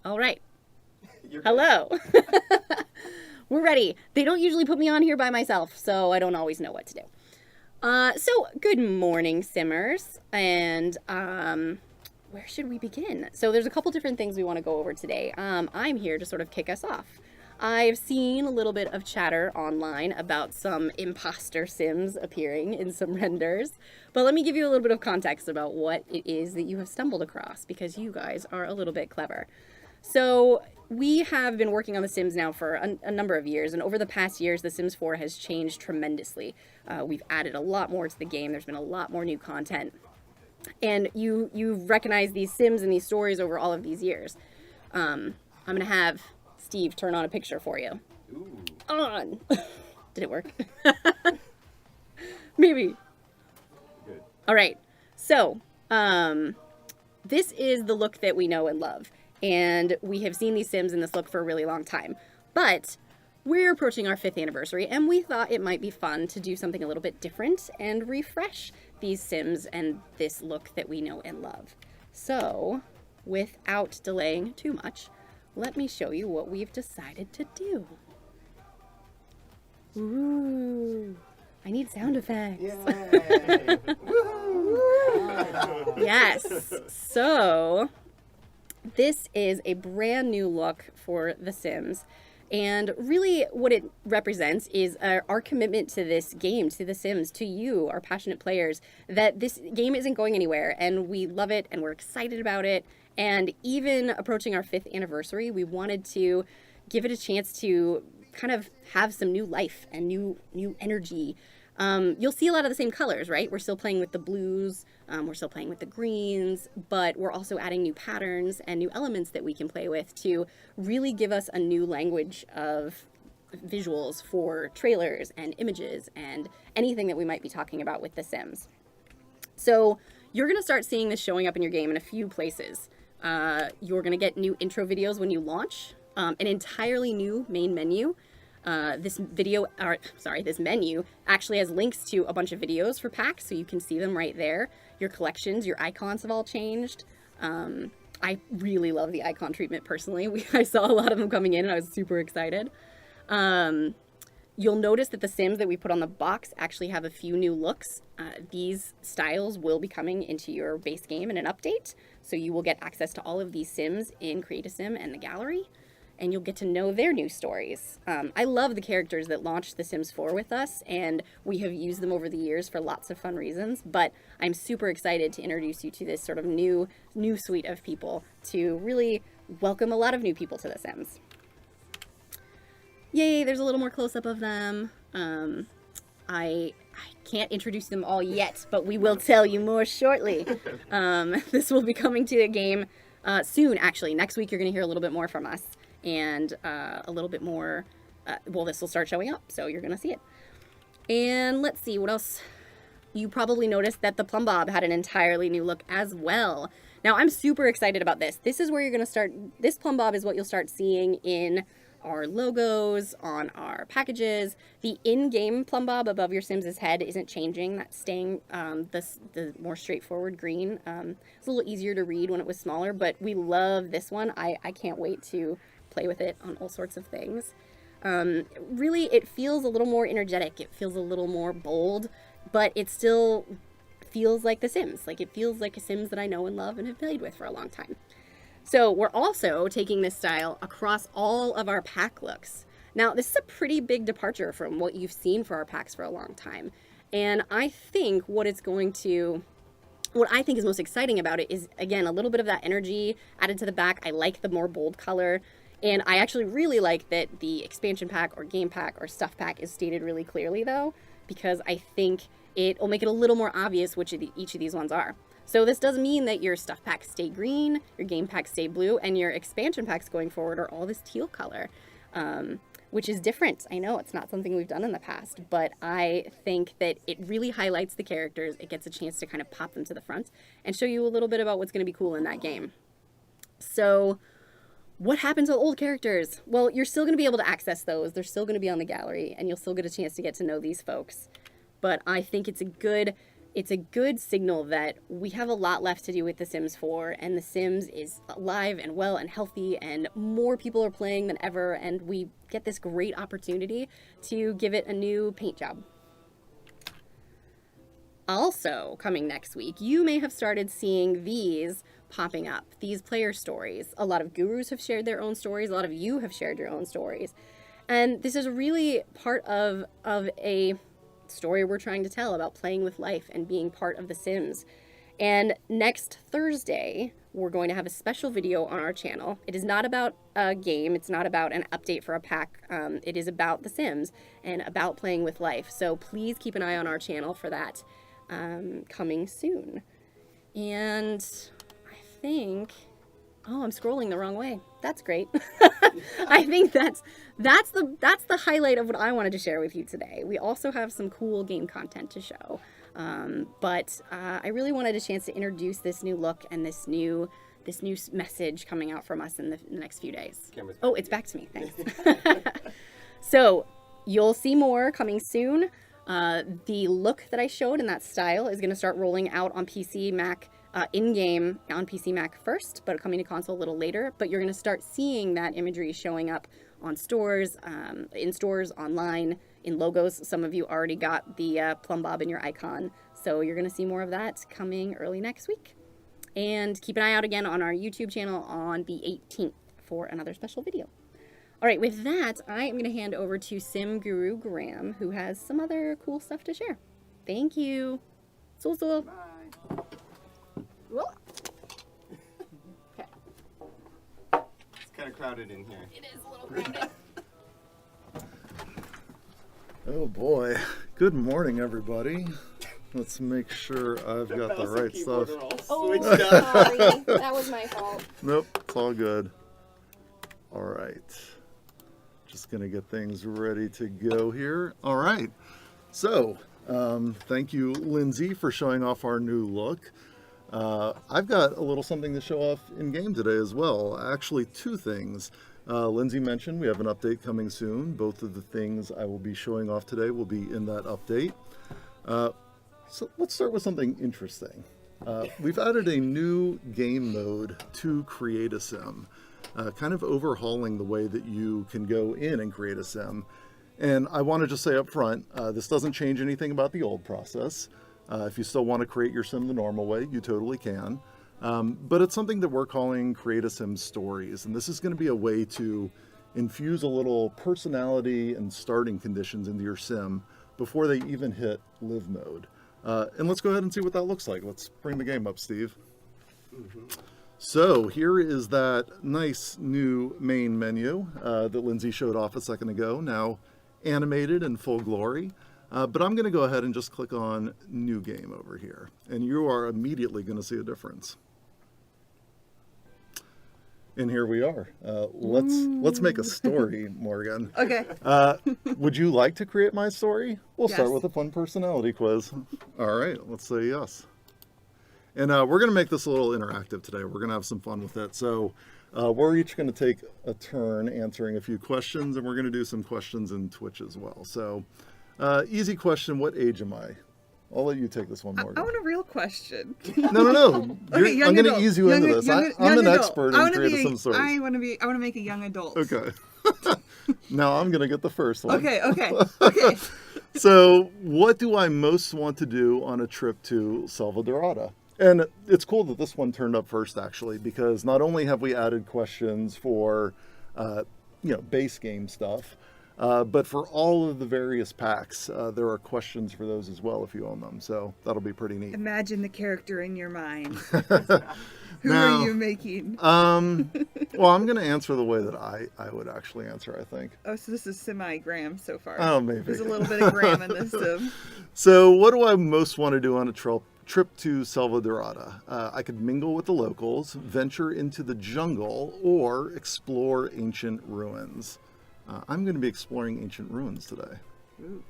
All right. Hello. We're ready. They don't usually put me on here by myself, so I don't always know what to do. So good morning, Simmers. And where should we begin? So there's a couple different things we want to go over today. I'm here to sort of kick us off. I've seen a little bit of chatter online about some imposter Sims appearing in some renders, but let me give you a little bit of context about what it is that you have stumbled across, because you guys are a little bit clever. So we have been working on The Sims now for a number of years, and over the past years, The Sims 4 has changed tremendously. We've added a lot more to the game. There's been a lot more new content, and you've recognized these Sims and these stories over all of these years. I'm gonna have Steve turn on a picture for you. Ooh. On. Did it work? Maybe. Good. All right. So, this is the look that we know and love. And we have seen these Sims in this look for a really long time. But we're approaching our 5th anniversary, and we thought it might be fun to do something a little bit different and refresh these Sims and this look that we know and love. So, without delaying too much, let me show you what we've decided to do. Ooh, I need sound effects. Yay! Woohoo! Yes. So, this is a brand new look for The Sims. And really what it represents is our commitment to this game, to The Sims, to you, our passionate players, that this game isn't going anywhere, and we love it and we're excited about it. And even approaching our 5th anniversary, we wanted to give it a chance to kind of have some new life and new energy. You'll see a lot of the same colors, right? We're still playing with the blues, we're still playing with the greens, but we're also adding new patterns and new elements that we can play with to really give us a new language of visuals for trailers and images and anything that we might be talking about with The Sims. So you're going to start seeing this showing up in your game in a few places. You're going to get new intro videos when you launch, an entirely new main menu. This menu actually has links to a bunch of videos for packs, so you can see them right there. Your collections, your icons have all changed. I really love the icon treatment personally. I saw a lot of them coming in and I was super excited. You'll notice that the Sims that we put on the box actually have a few new looks. These styles will be coming into your base game in an update, so you will get access to all of these Sims in Create a Sim and the gallery, and you'll get to know their new stories. I love the characters that launched The Sims 4 with us, and we have used them over the years for lots of fun reasons, but I'm super excited to introduce you to this sort of new suite of people to really welcome a lot of new people to The Sims. Yay, there's a little more close-up of them. I can't introduce them all yet, but we will tell you more shortly. This will be coming to a game soon, actually. Next week you're going to hear a little bit more from us, and a little bit more, this will start showing up, so you're going to see it. And let's see, what else? You probably noticed that the Plum Bob had an entirely new look as well. Now, I'm super excited about this. This is where you're going to start, this Plum Bob is what you'll start seeing in our logos, on our packages. The in-game Plum Bob above your Sims' head isn't changing. That's staying the more straightforward green. It's a little easier to read when it was smaller, but we love this one. I can't wait to play with it on all sorts of things. Really, it feels a little more energetic. It feels a little more bold, but it still feels like The Sims. Like, it feels like a Sims that I know and love and have played with for a long time. So we're also taking this style across all of our pack looks. Now, this is a pretty big departure from what you've seen for our packs for a long time. And I think what I think is most exciting about it is, again, a little bit of that energy added to the back. I like the more bold color. And I actually really like that the expansion pack or game pack or stuff pack is stated really clearly, though, because I think it will make it a little more obvious which of each of these ones are. So this does mean that your stuff packs stay green, your game packs stay blue, and your expansion packs going forward are all this teal color, which is different. I know it's not something we've done in the past, but I think that it really highlights the characters. It gets a chance to kind of pop them to the front and show you a little bit about what's going to be cool in that game. So what happens to old characters? Well, you're still going to be able to access those. They're still going to be on the gallery, and you'll still get a chance to get to know these folks. But I think it's a good it's a good signal that we have a lot left to do with The Sims 4, and The Sims is alive and well and healthy, and more people are playing than ever, and we get this great opportunity to give it a new paint job. Also, coming next week, you may have started seeing these popping up, these player stories. A lot of gurus have shared their own stories, a lot of you have shared your own stories. And this is really part of a story we're trying to tell about playing with life and being part of The Sims. And next Thursday, we're going to have a special video on our channel. It is not about a game. It's not about an update for a pack. It is about The Sims and about playing with life. So please keep an eye on our channel for that coming soon. And I think... Oh, I'm scrolling the wrong way. That's great. I think that's the highlight of what I wanted to share with you today. We also have some cool game content to show, but I really wanted a chance to introduce this new look and this new message coming out from us in the next few days. Oh, it's back to me. Thanks. So you'll see more coming soon. The look that I showed in that style is going to start rolling out on PC, Mac. In-game on PC Mac first, but coming to console a little later. But you're going to start seeing that imagery showing up on stores, in stores, online, in logos. Some of you already got the plumb bob in your icon. So you're going to see more of that coming early next week. And keep an eye out again on our YouTube channel on the 18th for another special video. All right, with that, I am going to hand over to Sim Guru Graham, who has some other cool stuff to share. Thank you. So. Bye. Okay. It's kind of crowded in here. It is a little crowded. Oh boy. Good morning, everybody. Let's make sure I've got the right stuff. Oh, sorry. That was my fault. Nope, it's all good. All right. Just going to get things ready to go here. All right. So, thank you, Lindsay, for showing off our new look. I've got a little something to show off in game today as well. Actually, two things. Lindsay mentioned we have an update coming soon. Both of the things I will be showing off today will be in that update. So let's start with something interesting. We've added a new game mode to Create a Sim, kind of overhauling the way that you can go in and create a sim. And I want to just say up front, this doesn't change anything about the old process. If you still want to create your sim the normal way, you totally can. But it's something that we're calling Create a Sim Stories. And this is going to be a way to infuse a little personality and starting conditions into your sim before they even hit live mode. And let's go ahead and see what that looks like. Let's bring the game up, Steve. So here is that nice new main menu that Lindsay showed off a second ago, now animated in full glory. But I'm going to go ahead and just click on New Game over here, and you are immediately going to see a difference. And here we are. Let's make a story, Morgan. Okay. Would you like to create my story? We'll start Yes. with a fun personality quiz. All right, let's say yes. And we're going to make this a little interactive today. We're going to have some fun with it. So we're each going to take a turn answering a few questions, and we're going to do some questions in Twitch as well. So easy question, what age am I? I'll let you take this one, Morgan. I want a real question. No. Okay, I'm going to ease you into this. I'm an expert in creating some stories. I want to make a young adult. Okay. Now I'm going to get the first one. Okay. So what do I most want to do on a trip to Salvadorada? And it's cool that this one turned up first, actually, because not only have we added questions for, base game stuff, but for all of the various packs, there are questions for those as well if you own them. So that'll be pretty neat. Imagine the character in your mind. Who Now, are you making? Well, I'm going to answer the way that I would actually answer, I think. Oh, so this is semi-Graham so far. Oh, maybe. There's a little bit of Graham in this. So what do I most want to do on a trip to Salvadorada? I could mingle with the locals, venture into the jungle, or explore ancient ruins. I'm going to be exploring ancient ruins today. Ooh.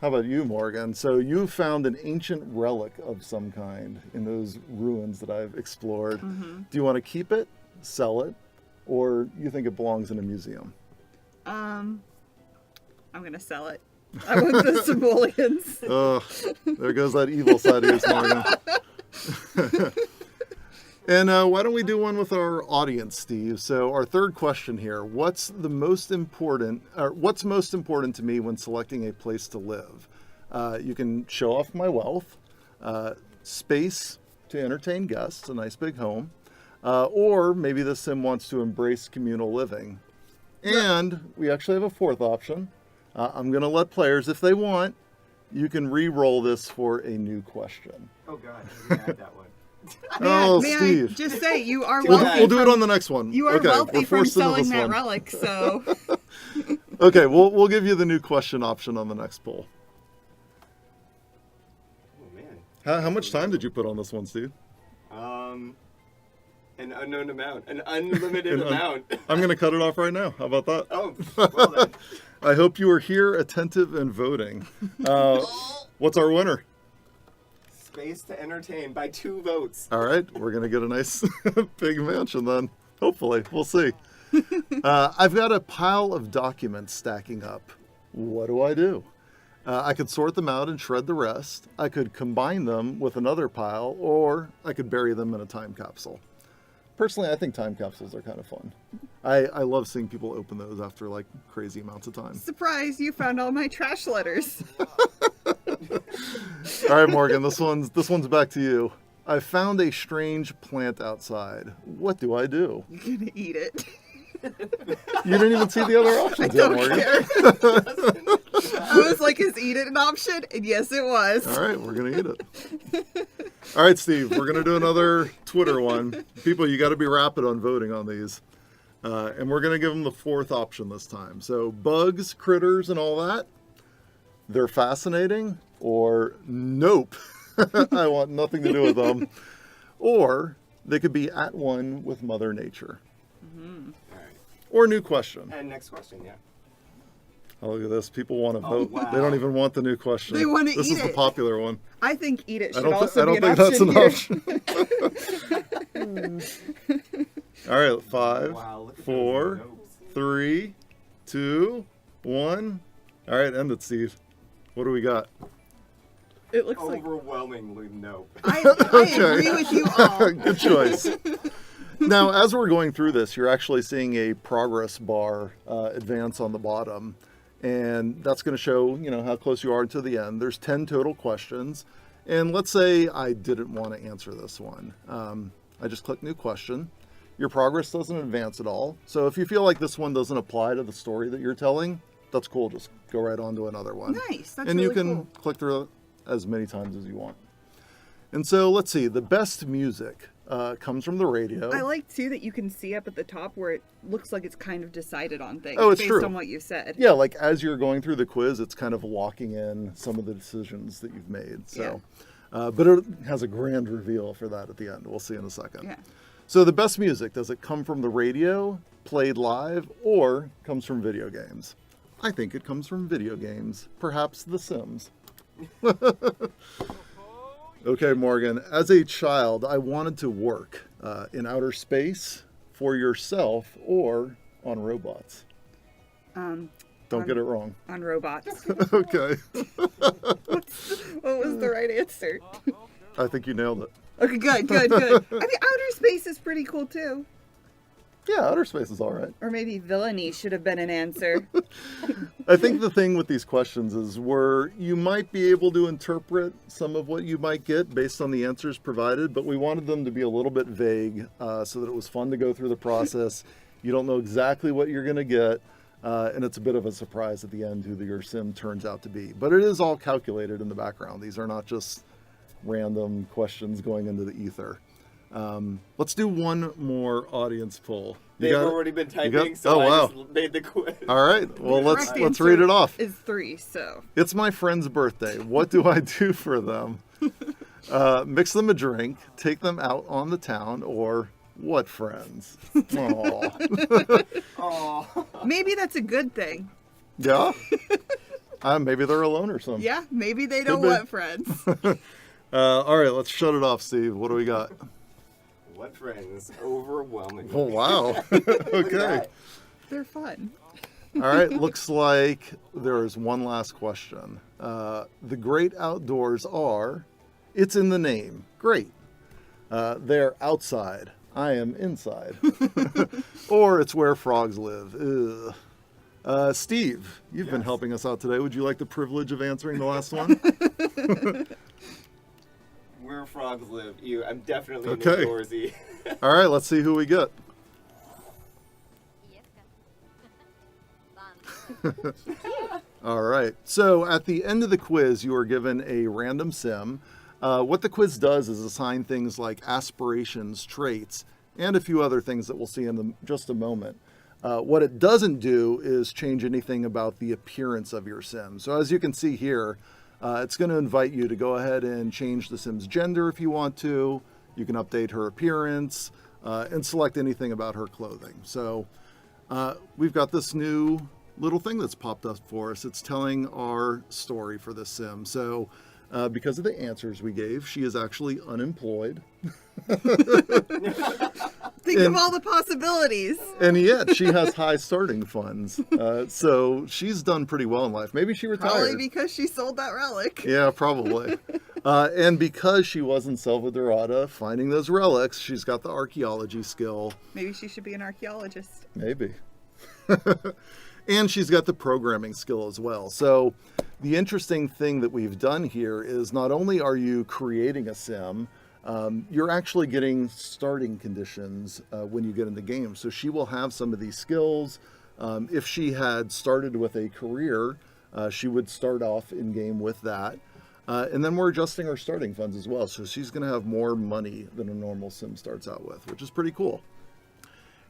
How about you, Morgan? So you found an ancient relic of some kind in those ruins that I've explored. Mm-hmm. Do you want to keep it, sell it, or you think it belongs in a museum? I'm going to sell it. I want the simoleons. There goes that evil side of yours, Morgan. And why don't we do one with our audience, Steve? So our third question here: what's most important to me when selecting a place to live? You can show off my wealth, space to entertain guests, a nice big home, or maybe the sim wants to embrace communal living. And we actually have a fourth option. I'm going to let players, if they want, you can re-roll this for a new question. Oh God, I didn't add that one. May Steve. I just say, you are We'll wealthy. do it on the next one. You are okay, wealthy we're from forced into selling this that one. relic, so. Okay, we'll give you the new question option on the next poll. Oh man. How much time did you put on this one, Steve? An unknown amount, an unlimited amount. I'm going to cut it off right now. How about that? Oh, well then. I hope you are here, attentive, and voting. What's our winner? Space to entertain by 2 votes. All right, we're going to get a nice big mansion then. Hopefully, we'll see. I've got a pile of documents stacking up. What do? I could sort them out and shred the rest. I could combine them with another pile, or I could bury them in a time capsule. Personally, I think time capsules are kind of fun. I love seeing people open those after like crazy amounts of time. Surprise, you found all my trash letters. All right, Morgan, this one's back to you. I found a strange plant outside. What do? You're gonna eat it. You didn't even see the other options yet, Don't Morgan. care. I was like, is eat it an option? And yes, it was. All right, we're going to eat it. All right, Steve, we're going to do another Twitter one. People, you got to be rapid on voting on these. And we're going to give them the fourth option this time. So bugs, critters, and all that, they're fascinating, or nope, I want nothing to do with them. Or they could be at one with Mother Nature. All right. Or new question. And next question, yeah. Oh, look at this. People want to vote. Wow. They don't even want the new question. They want to This eat is the it. popular one. I think eat it I should don't also be think an that's option an here. option. All right, 5, Wow, look at 4, those notes. 3, 2, 1. All right, end it, Steve. What do we got? It looks like Overwhelmingly no. I agree with you all. Good choice. Now, as we're going through this, you're actually seeing a progress bar advance on the bottom. And that's going to show, how close you are to the end. There's 10 total questions. And let's say I didn't want to answer this one. I just click new question. Your progress doesn't advance at all. So if you feel like this one doesn't apply to the story that you're telling, that's cool. Just go right on to another one. Nice. That's And really you can cool. click through it as many times as you want. And so let's see. The best music comes from the radio. I like too that you can see up at the top where it looks like it's kind of decided on things Oh, it's based true. on what you said. Yeah, like as you're going through the quiz, it's kind of locking in some of the decisions that you've made. So, but it has a grand reveal for that at the end. We'll see in a second. Yeah. So the best music, does it come from the radio, played live, or comes from video games? I think it comes from video games, perhaps The Sims. Okay, Morgan, as a child, I wanted to work in outer space, for yourself, or on robots. Don't get it wrong. On robots. Okay. What was the right answer? I think you nailed it. Okay, good. I mean, outer space is pretty cool too. Yeah, outer space is all right. Or maybe villainy should have been an answer. I think the thing with these questions is where you might be able to interpret some of what you might get based on the answers provided, but we wanted them to be a little bit vague so that it was fun to go through the process. You don't know exactly what you're going to get, and it's a bit of a surprise at the end who your sim turns out to be. But it is all calculated in the background. These are not just random questions going into the ether. Let's do one more audience poll. You They've got it? already been You got- typing, so Oh, I wow. just made the quiz. All right. Well, let's Correct read it answer off. Is 3, so. It's my friend's birthday. What do I do for them? Mix them a drink, take them out on the town, or what friends? Aw. Aw. Maybe that's a good thing. Yeah? Maybe they're alone or something. Yeah, maybe they don't be. want friends. All right, let's shut it off, Steve. What do we got? What friends? Overwhelming. Oh, wow. Look at Okay. that. They're fun. All right, looks like there is one last question. The great outdoors are, it's in the name. Great. They're outside. I am inside. Or it's where frogs live. Ugh. Steve, you've been helping us out today. Would you like the privilege of answering the last one? Where frogs live. I'm definitely Okay. an outdoorsy. All right, let's see who we get. All right. So at the end of the quiz, you are given a random sim. What the quiz does is assign things like aspirations, traits, and a few other things that we'll see in just a moment. What it doesn't do is change anything about the appearance of your sim. So as you can see here, it's going to invite you to go ahead and change the sim's gender if you want to. You can update her appearance and select anything about her clothing. So we've got this new little thing that's popped up for us. It's telling our story for this sim. So because of the answers we gave, she is actually unemployed. Think of all the possibilities. And yet she has high starting funds. So she's done pretty well in life. Maybe she retired. Probably because she sold that relic. Yeah, probably. And because she was in Salvadorada finding those relics, she's got the archaeology skill. Maybe she should be an archaeologist. Maybe. And she's got the programming skill as well. So the interesting thing that we've done here is not only are you creating a sim, you're actually getting starting conditions when you get in the game. So she will have some of these skills. If she had started with a career, she would start off in game with that. And then we're adjusting her starting funds as well. So she's going to have more money than a normal sim starts out with, which is pretty cool.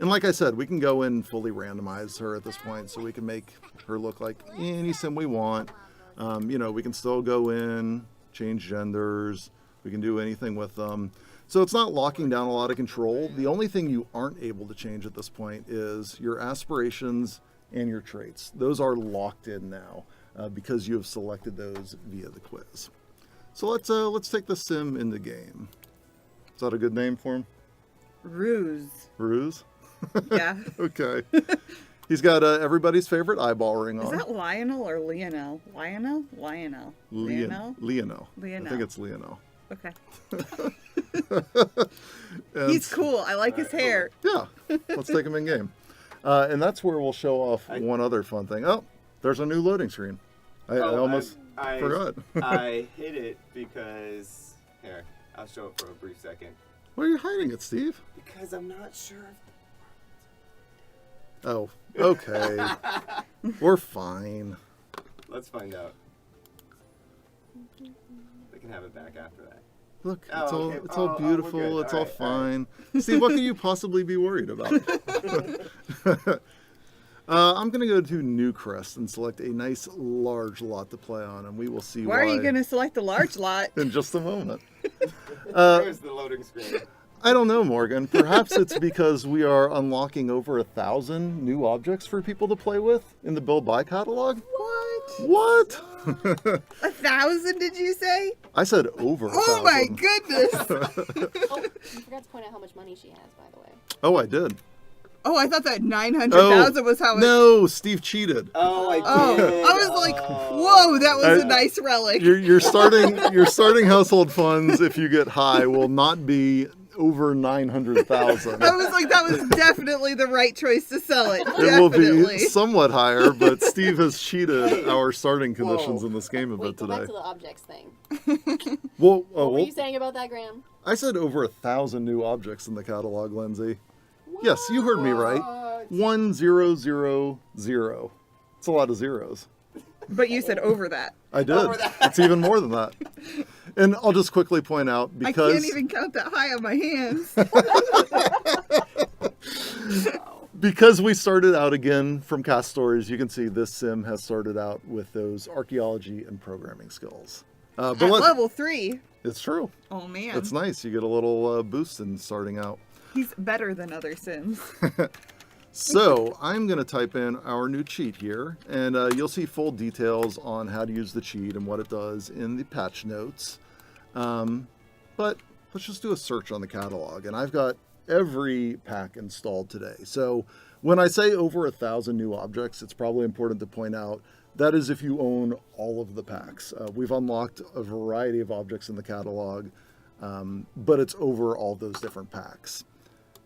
And like I said, we can go in fully randomize her at this point, so we can make her look like any sim we want. We can still go in, change genders. We can do anything with them. So it's not locking down a lot of control. The only thing you aren't able to change at this point is your aspirations and your traits. Those are locked in now because you have selected those via the quiz. So let's take the sim in the game. Is that a good name for him? Ruse. Ruse? Yeah. Okay. He's got everybody's favorite eyeball ring on. Is that Lionel or Lionel? Lionel? Lionel. Lionel? Lionel. Lionel. I think it's Lionel. Okay. And He's cool. I like his hair. Yeah. Let's take him in game. And that's where we'll show off one other fun thing. Oh, there's a new loading screen. I almost forgot. I hid it because... Here, I'll show it for a brief second. Why are you hiding it, Steve? Because I'm not sure. Oh, okay. We're fine. Let's find out. We can have it back after that. Look, Oh, it's okay. all Oh, beautiful. we're good. It's All all right, fine. Steve, what could you possibly be worried about? I'm going to go to Newcrest and select a nice large lot to play on, and we will see Why are you going to select a large lot? in just a moment. Where's the loading screen? I don't know, Morgan. Perhaps it's because we are unlocking over 1,000 new objects for people to play with in the Build Buy catalog. What? What? 1,000, did you say? I said over 1,000. Oh my goodness. Oh, you forgot to point out how much money she has, by the way. Oh, I did. Oh, I thought that 900,000 was how it... No, Steve cheated. Oh, I did. Oh, I was like, whoa, that was a nice relic. Your starting household funds, if you get high, will not be over 900,000. I was like, that was definitely the right choice to sell it. It will Definitely. be somewhat higher, but Steve has cheated our starting conditions in this game a Wait, bit go back today. to the objects thing. Well, What were you saying about that, Graham? I said over 1,000 new objects in the catalog, Lindsay. Yes, you heard me right. 1000. It's a lot of zeros. But you said over that. I did. It's even more than that. And I'll just quickly point out, because I can't even count that high on my hands. because we started out again from Cast Stories, you can see this sim has started out with those archaeology and programming skills. At level 3. It's true. Oh, man. It's nice. You get a little boost in starting out. He's better than other Sims. So I'm going to type in our new cheat here, and you'll see full details on how to use the cheat and what it does in the patch notes. But let's just do a search on the catalog, and I've got every pack installed today. So When I say over 1,000 new objects, it's probably important to point out that is if you own all of the packs. We've unlocked a variety of objects in the catalog, but it's over all those different packs.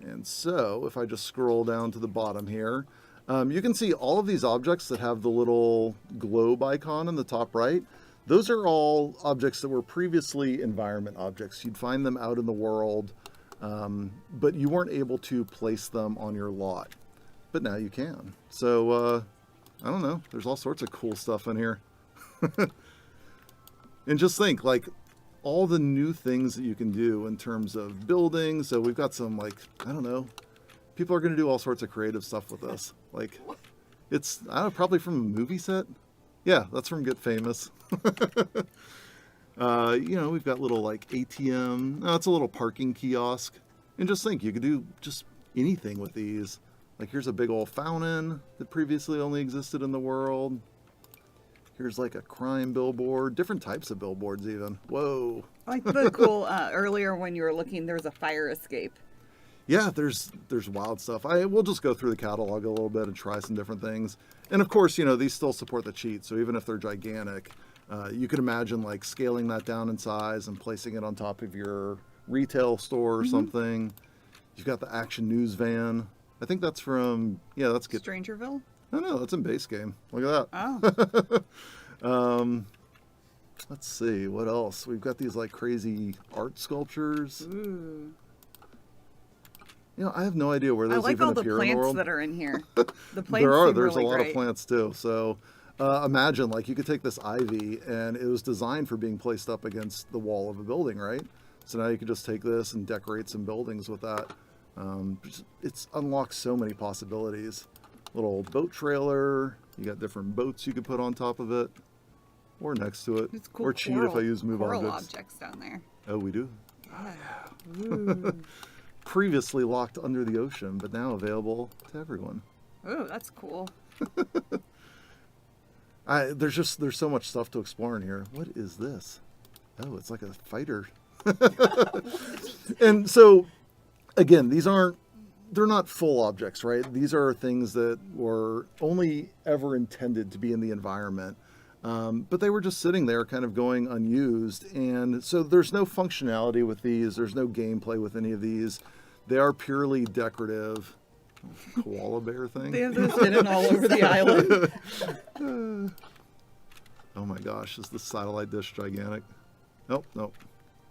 And so if I just scroll down to the bottom here, you can see all of these objects that have the little globe icon in the top right. Those are all objects that were previously environment objects. You'd find them out in the world, but you weren't able to place them on your lot. But now you can. So, I don't know. There's all sorts of cool stuff in here. And just think, like, all the new things that you can do in terms of building. So we've got some, like, I don't know. People are going to do all sorts of creative stuff with this. Like, it's, I don't know, probably from a movie set. Yeah, that's from Get Famous. You know, we've got little, like, ATM. Oh, it's a little parking kiosk. And just think, you could do just anything with these. Like, here's a big old fountain that previously only existed in the world. Here's like a crime billboard, different types of billboards even. Whoa. I like the cool, earlier when you were looking, there was a fire escape. Yeah, there's wild stuff. We'll just go through the catalog a little bit and try some different things. And of course, you know, these still support the cheat. So even if they're gigantic, you could imagine like scaling that down in size and placing it on top of your retail store or something. You've got the Action News van. I think that's from, yeah, that's good. Strangerville? No, that's in base game. Look at that. Oh. Let's see, what else? We've got these like crazy art sculptures. Ooh. You know, I have no idea where those I like even all the appear in the plants world. that are in here. The plants There's really a lot great. of plants too. So imagine like you could take this ivy and it was designed for being placed up against the wall of a building, right? So now you could just take this and decorate some buildings with that. It's unlocked so many possibilities. Little boat trailer. You got different boats you could put on top of it, or next to it, It's cool or cheat if I use move coral objects. down there. Oh, we do. Yeah. Ooh. Previously locked under the ocean, but now available to everyone. Oh, that's cool. There's so much stuff to explore in here. What is this? Oh, it's like a fighter. And so, again, they're not full objects, right? These are things that were only ever intended to be in the environment. But they were just sitting there kind of going unused. And so there's no functionality with these. There's no gameplay with any of these. They are purely decorative. Koala bear thing. They have those hidden all over the island. Oh my gosh, is the satellite dish gigantic? Nope.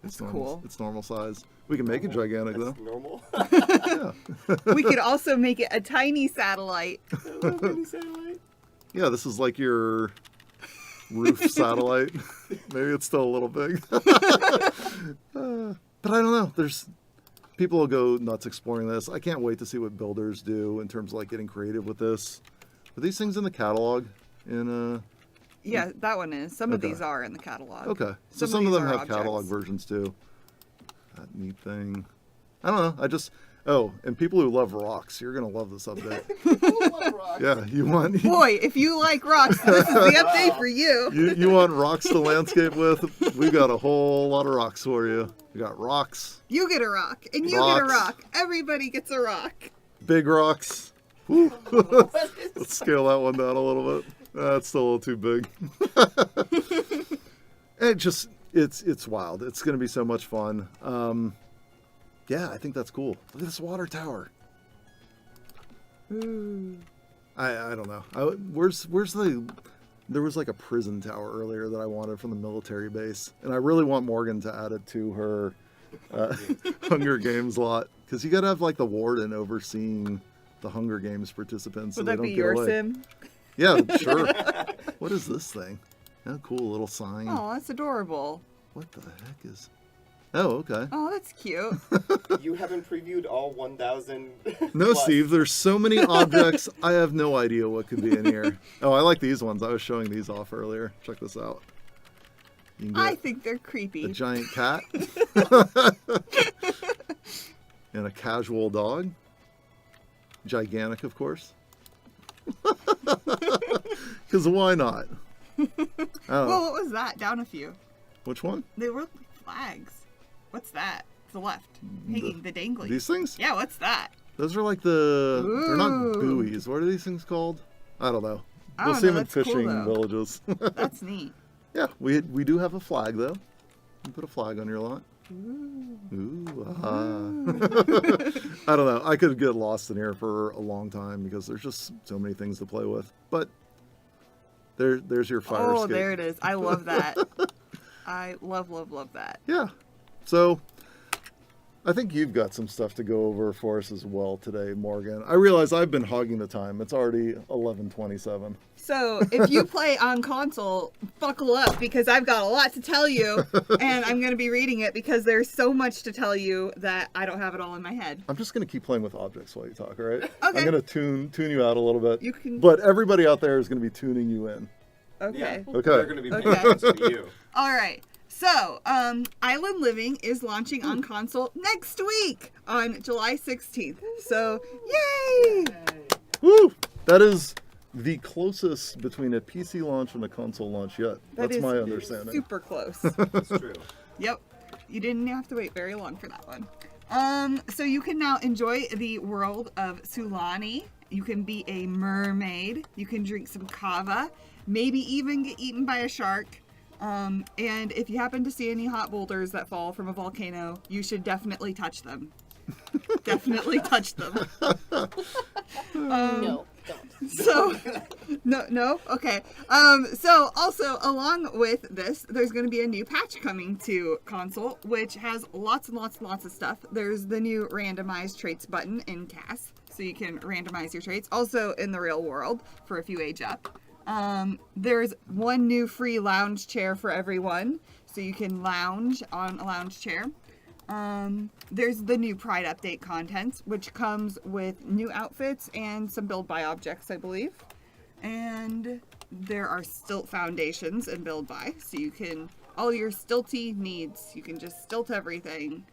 It's normal. Cool. It's normal size. We can make it gigantic though. That's normal. Yeah. We could also make it a tiny satellite. Mini satellite. Yeah, this is like your roof satellite. Maybe it's still a little big. But I don't know. People will go nuts exploring this. I can't wait to see what builders do in terms of like getting creative with this. Are these things in the catalog? Yeah, that one is. Some of Okay. these are in the catalog. Okay. So Some some of of these them are have catalog objects. versions too. That neat thing. I don't know. And people who love rocks, you're going to love this update. Yeah, you want Boy, if you like rocks, this is the update for you. you want rocks to landscape with? We got a whole lot of rocks for you. We got rocks, You get a rock, and you get a Rocks. rock. Everybody gets a rock. big rocks. Whew. Let's scale that one down a little bit. That's still a little too big. It's wild. It's going to be so much fun. Yeah, I think that's cool. Look at this water tower. I don't know. Where's there was like a prison tower earlier that I wanted from the military base, and I really want Morgan to add it to her Hunger Games lot, because you got to have like the warden overseeing the Hunger Games participants so Would they that don't be get your away. sim? Yeah, sure. What is this thing? Oh, cool little sign. Oh, that's adorable. What the heck is? Oh, okay. Oh, that's cute. You haven't previewed all 1,000. No, plus. Steve, there's so many objects. I have no idea what could be in here. Oh, I like these ones. I was showing these off earlier. Check this out. You can I get think they're a creepy. giant cat and a casual dog. Gigantic, of course. Because why not? Oh, Whoa, what was that? Down a few. which one? They were flags. What's that? To the left. Hanging, the dangly. These things? Yeah, what's that? Those are like the, they're not Ooh. buoys. What are these things called? I don't know. I We'll don't see know, them in that's cool, fishing though. villages. That's neat. Yeah, we do have a flag though. You put a flag on your lot. Ooh, I don't know. I could get lost in here for a long time because there's just so many things to play with. But there's your fire Oh, escape. there it is. I love that. I love that. Yeah. So I think you've got some stuff to go over for us as well today, Morgan. I realize I've been hogging the time. It's already 11:27. So if you play on console, buckle up because I've got a lot to tell you, and I'm going to be reading it because there's so much to tell you that I don't have it all in my head. I'm just going to keep playing with objects while you talk, all right? Okay. I'm going to tune you out a little bit. You can- But everybody out there is going to be tuning you in. Okay. Yeah. Okay. They're going to be paying Okay. attention to you. All right. So, Island Living is launching on console next week on July 16th. So, yay! Woo! That is the closest between a PC launch and a console launch yet. That That's is my understanding. Super close. It's true. Yep. You didn't have to wait very long for that one. So you can now enjoy the world of Sulani. You can be a mermaid. You can drink some kava. Maybe even get eaten by a shark. And if you happen to see any hot boulders that fall from a volcano, you should definitely touch them. Definitely touch them. No, don't. So, no, okay. So also along with this, there's going to be a new patch coming to console, which has lots and lots and lots of stuff. There's the new randomized traits button in CAS, so you can randomize your traits. Also in the real world for if you age up. There's one new free lounge chair for everyone, so you can lounge on a lounge chair. There's the new Pride Update content, which comes with new outfits and some build by objects, I believe. And there are stilt foundations and build by, so you can, all your stilty needs, you can just stilt everything.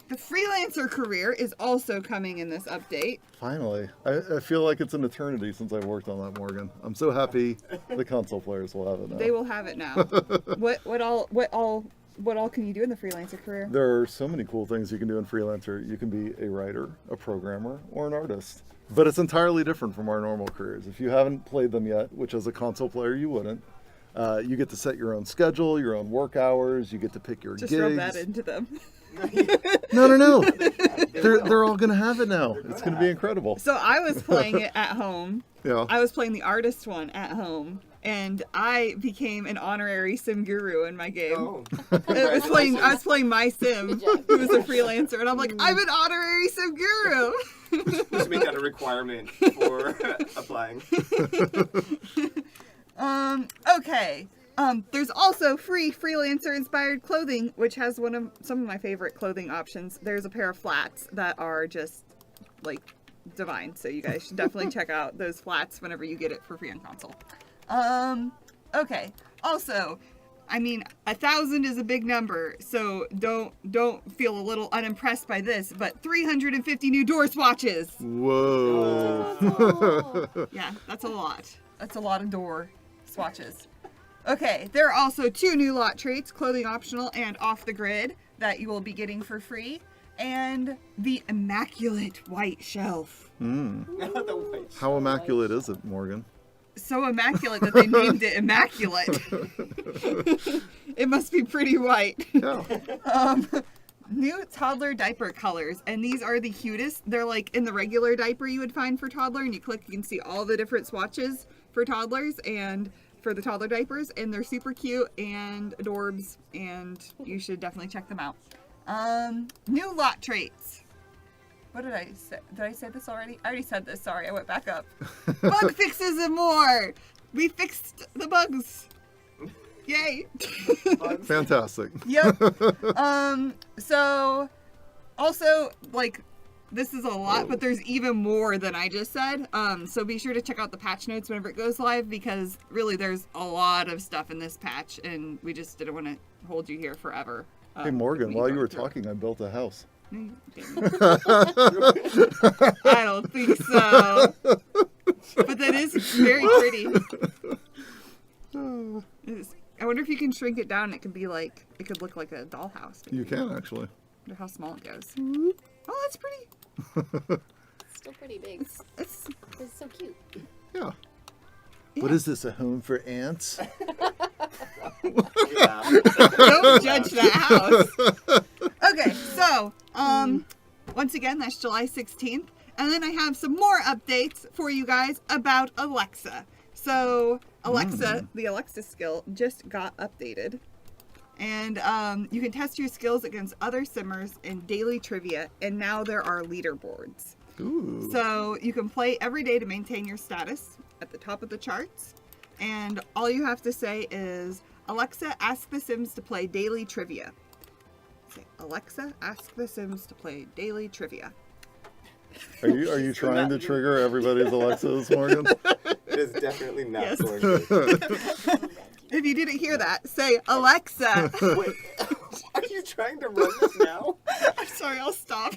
The freelancer career is also coming in this update. Finally. I feel like it's an eternity since I've worked on that, Morgan. I'm so happy the console players will have it now. They will have it now. What all can you do in the freelancer career? There are so many cool things you can do in Freelancer. You can be a writer, a programmer, or an artist. But it's entirely different from our normal careers. If you haven't played them yet, which as a console player you wouldn't, you get to set your own schedule, your own work hours, you get to pick your Just gigs. rub that into them. No. They're all going to have it now. It's going to be incredible. So I was playing it at home. Yeah. I was playing the artist one at home, and I became an honorary sim guru in my game. Oh. I was playing my sim, who was a freelancer, and I'm like, I'm an honorary sim guru. Just make that a requirement for applying. Okay. There's also free freelancer inspired clothing, which has some of my favorite clothing options. There's a pair of flats that are just like divine, so you guys should definitely check out those flats whenever you get it for free on console. Okay. Also, I mean, 1,000 is a big number, so don't feel a little unimpressed by this, but 350 new door swatches. Whoa. Yeah, that's a lot. That's a lot of door swatches. Okay, there are also 2 new lot traits, clothing optional and off the grid, that you will be getting for free, and the immaculate white shelf. The white How immaculate is it, Morgan? So immaculate that they named it Immaculate. It must be pretty white. Yeah. New toddler diaper colors, and these are the cutest. They're like in the regular diaper you would find for toddler, and you click, you can see all the different swatches for toddlers and for the toddler diapers, and they're super cute and adorbs, and you should definitely check them out. New lot traits. What did I say? Did I say this already? I already said this. Sorry, I went back up. Bug fixes and more. We fixed the bugs. Yay. Fantastic. Yep. So also, like, this is a lot, but there's even more than I just said. So be sure to check out the patch notes whenever it goes live, because really there's a lot of stuff in this patch, and we just didn't want to hold you here forever. Hey, Morgan, while you were through. talking, I built a house. I don't think so. But that is very pretty. I wonder if you can shrink it down. It could be like, it could look like a dollhouse. Maybe. You can, actually. I wonder how small it goes. Oh, that's pretty. Still pretty big. It's, It's so cute. Yeah. What is this, a home for ants? Yeah. don't judge that house. Okay, so once again, that's July 16th. And then I have some more updates for you guys about Alexa. So Alexa, the Alexa skill, just got updated. And you can test your skills against other simmers in daily trivia, and now there are leaderboards. Ooh. So you can play every day to maintain your status at the top of the charts. And all you have to say is, Alexa, ask the Sims to play daily trivia. Say, Alexa, ask the Sims to play daily trivia. Are you trying to trigger everybody's Alexas, Morgan? It is definitely not Yes. going to. If you didn't hear that, say, Alexa. Wait, are you trying to run this now? I'm sorry, I'll stop.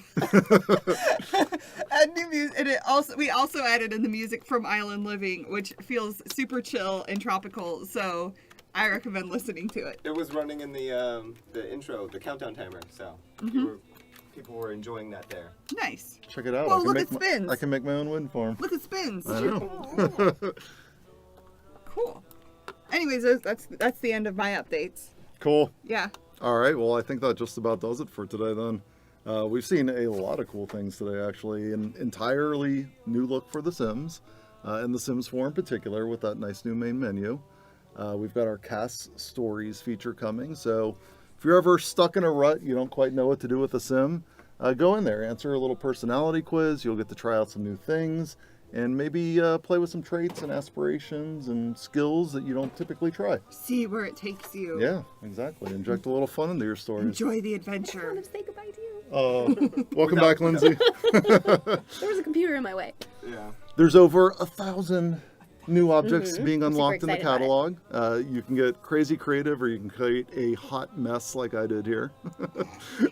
Add new music, and we also added in the music from Island Living, which feels super chill and tropical. So I recommend listening to it. It was running in the intro, the countdown timer, so people were enjoying that there. Nice. Check it out. Whoa, I can look make at Spins. I can make my own wind farm. Look at Spins. I know. Cool. Anyways, that's the end of my updates. Cool. Yeah. All right. Well, I think that just about does it for today then. We've seen a lot of cool things today, actually. An entirely new look for The Sims, and The Sims 4 in particular, with that nice new main menu. We've got our cast stories feature coming, so if you're ever stuck in a rut, you don't quite know what to do with a sim, go in there, answer a little personality quiz. You'll get to try out some new things, and maybe play with some traits and aspirations and skills that you don't typically try. See where it takes you. Yeah, exactly. Inject a little fun into your stories. Enjoy the I adventure. want to say goodbye to you. Welcome back, Lindsay. There was a computer in my way. Yeah. There's over 1,000 new objects being I'm super unlocked in the excited about catalog. You can get crazy creative, or you can create a hot mess like I did here.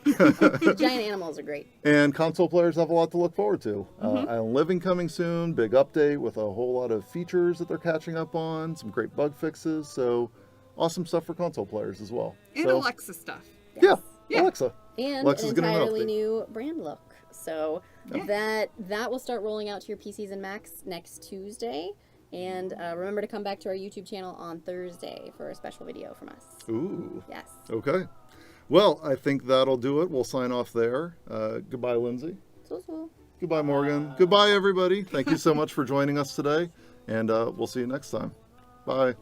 Giant animals are great. And console players have a lot to look forward to. Island Living coming soon, big update with a whole lot of features that they're catching up on, some great bug fixes, so awesome stuff for console players as well. And So, Alexa stuff. yeah, Yeah. Alexa. And Alexa's an getting an entirely update. new brand look. So Yeah. that will start rolling out to your PCs and Macs next Tuesday. And remember to come back to our YouTube channel on Thursday for a special video from us. Ooh. Yes. Okay. Well, I think that'll do it. We'll sign off there. Goodbye, Lindsay. So. Goodbye, Morgan. Goodbye, everybody. Thank you so much for joining us today, and we'll see you next time. Bye.